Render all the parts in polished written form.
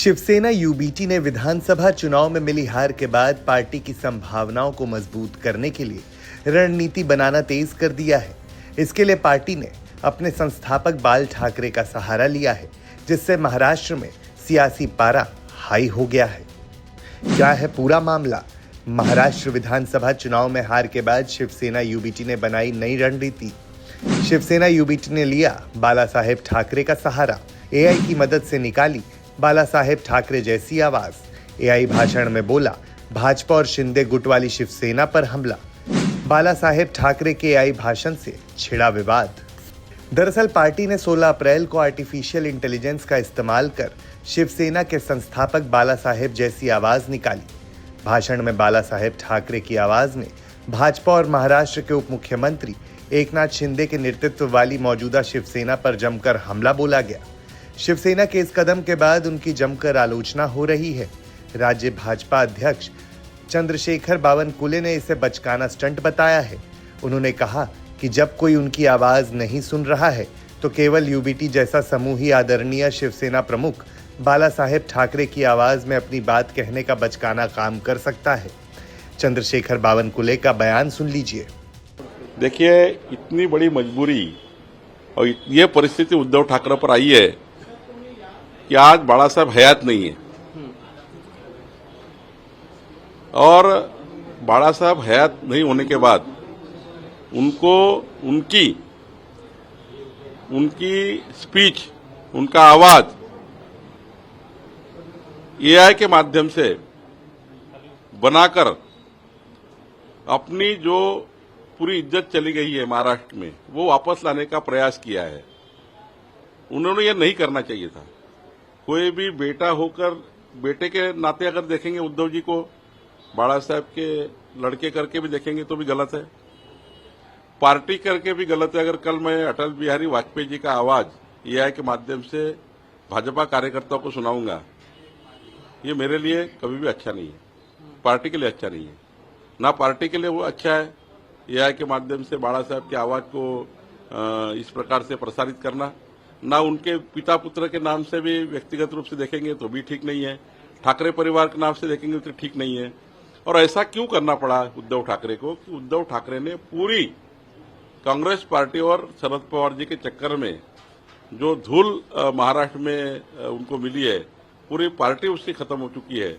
Shiv Sena UBT ने विधानसभा चुनाव में मिली हार के बाद पार्टी की संभावनाओं को मजबूत करने के लिए रणनीति बनाना तेज कर दिया है। इसके लिए पार्टी ने अपने संस्थापक बाल ठाकरे का सहारा लिया है, जिससे महाराष्ट्र में सियासी पारा हाई हो गया है। क्या है पूरा मामला? महाराष्ट्र विधानसभा चुनाव में हार के बाद शिवसेना यूबीटी ने बनाई नई रणनीति। शिवसेना यूबीटी ने लिया बाला साहेब ठाकरे का सहारा, एआई की मदद से निकाली बाला साहेब ठाकरे जैसी आवाज। एआई भाषण में बोला, भाजपा और शिंदे गुट वाली शिवसेना पर हमला। बाला साहेब ठाकरे के एआई भाषण से छिड़ा विवाद। दरअसल पार्टी ने 16 अप्रैल को आर्टिफिशियल इंटेलिजेंस का इस्तेमाल कर शिवसेना के संस्थापक बाला साहेब जैसी आवाज निकाली। भाषण में बाला साहेब ठाकरे की आवाज में भाजपा और महाराष्ट्र के उप मुख्यमंत्री एकनाथ शिंदे के नेतृत्व वाली मौजूदा शिवसेना पर जमकर हमला बोला गया। शिवसेना के इस कदम के बाद उनकी जमकर आलोचना हो रही है। राज्य भाजपा अध्यक्ष चंद्रशेखर बावनकुले ने इसे बचकाना स्टंट बताया है। उन्होंने कहा कि जब कोई उनकी आवाज नहीं सुन रहा है तो केवल यूबीटी जैसा समूह ही आदरणीय शिवसेना प्रमुख बाला साहेब ठाकरे की आवाज में अपनी बात कहने का बचकाना काम कर सकता है। चंद्रशेखर बावनकुले का बयान सुन लीजिए। देखिए, इतनी बड़ी मजबूरी और ये परिस्थिति उद्धव ठाकरे पर आई है कि आज बाला साहब हयात नहीं है और बाला साहब हयात नहीं होने के बाद उनको उनकी स्पीच, उनका आवाज एआई के माध्यम से बनाकर अपनी जो पूरी इज्जत चली गई है महाराष्ट्र में, वो वापस लाने का प्रयास किया है। उन्होंने ये नहीं करना चाहिए था। कोई भी बेटा होकर, बेटे के नाते अगर देखेंगे उद्धव जी को, बाला साहब के लड़के करके भी देखेंगे तो भी गलत है, पार्टी करके भी गलत है। अगर कल मैं अटल बिहारी वाजपेयी जी का आवाज एआई के माध्यम से भाजपा कार्यकर्ताओं को सुनाऊंगा, ये मेरे लिए कभी भी अच्छा नहीं है, पार्टी के लिए अच्छा नहीं है। ना पार्टी के लिए वो अच्छा है एआई के माध्यम से बाला साहब की आवाज को इस प्रकार से प्रसारित करना, ना उनके पिता पुत्र के नाम से भी व्यक्तिगत रूप से देखेंगे तो भी ठीक नहीं है, ठाकरे परिवार के नाम से देखेंगे तो ठीक नहीं है। और ऐसा क्यों करना पड़ा उद्धव ठाकरे को कि उद्धव ठाकरे ने पूरी कांग्रेस पार्टी और शरद पवार जी के चक्कर में जो धूल महाराष्ट्र में उनको मिली है, पूरी पार्टी उसकी खत्म हो चुकी है।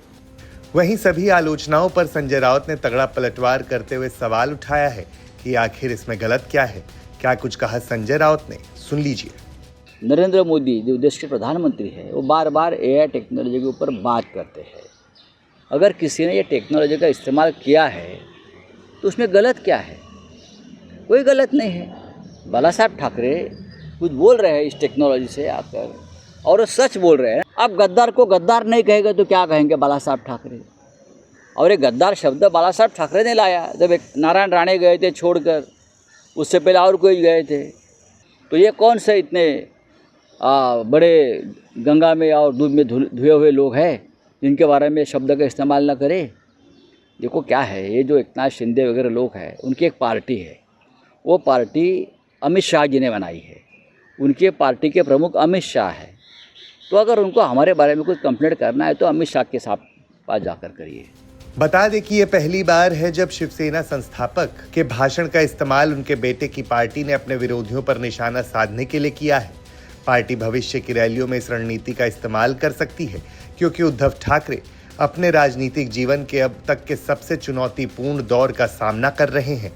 वहीं सभी आलोचनाओं पर संजय राउत ने तगड़ा पलटवार करते हुए सवाल उठाया है कि आखिर इसमें गलत क्या है। क्या कुछ कहा संजय राउत ने, सुन लीजिए। नरेंद्र मोदी जो देश के प्रधानमंत्री है, वो बार बार एआई टेक्नोलॉजी के ऊपर बात करते हैं। अगर किसी ने ये टेक्नोलॉजी का इस्तेमाल किया है तो उसमें गलत क्या है? कोई गलत नहीं है। बाला साहब ठाकरे कुछ बोल रहे हैं इस टेक्नोलॉजी से आकर, और वो सच बोल रहे हैं। अब गद्दार को गद्दार नहीं कहेंगे तो क्या कहेंगे बाला साहब ठाकरे? और ये गद्दार शब्द बाला साहब ठाकरे ने लाया जब एक नारायण राणे गए थे छोड़कर, उससे पहले और कोई गए थे। तो ये कौन से इतने बड़े गंगा में और दूध में धुए हुए लोग हैं जिनके बारे में शब्द का इस्तेमाल ना करें? देखो क्या है, ये जो एकनाथ शिंदे वगैरह लोग हैं, उनकी एक पार्टी है। वो पार्टी अमित शाह जी ने बनाई है। उनके पार्टी के प्रमुख अमित शाह है। तो अगर उनको हमारे बारे में कुछ कंप्लेंट करना है तो अमित शाह के साथ पास जाकर करिए। बता दें कि ये पहली बार है जब शिवसेना संस्थापक के भाषण का इस्तेमाल उनके बेटे की पार्टी ने अपने विरोधियों पर निशाना साधने के लिए किया है। पार्टी भविष्य की रैलियों में इस रणनीति का इस्तेमाल कर सकती है, क्योंकि उद्धव ठाकरे अपने राजनीतिक जीवन के अब तक के सबसे चुनौतीपूर्ण दौर का सामना कर रहे हैं।